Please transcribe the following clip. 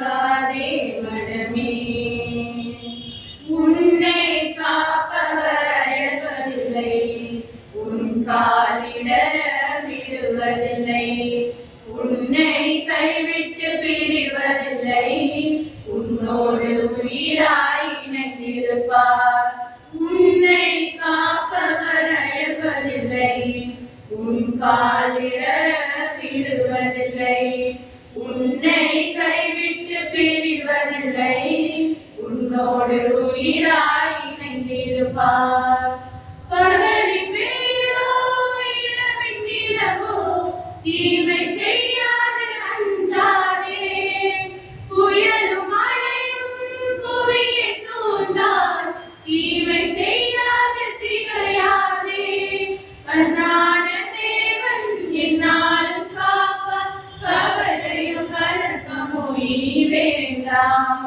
கலங்காதே மனமே, உன்னை காப்பவர் அயர்வதில்லை, உன் காலிடர விடுவதில்லை, உன்னை கைவிட்டு பிரிவதில்லை, உன்னோடு உயிராய் இணைந்திருப்பார். உன்னை காப்பவர் அயர்வதில்லை, உன் காலிடர விடுவதில்லை, உன்னை கைவிட்டு பிரிவதில்லை, உன்னோடு உயிராய் இணைந்திருப்பார். பகலின் வெயிலோ இரவின் நிலவோ தீமை செய்யாது அஞ்சாதே, புயலும் மழையும் புவியை சூழ்ந்தால் தீமை செய்யாது திகையாதே. கர்நாட தேவன் என்னாலும் காப்பார், கவலையும் கலக்கமோ இனி வேண்டாம்.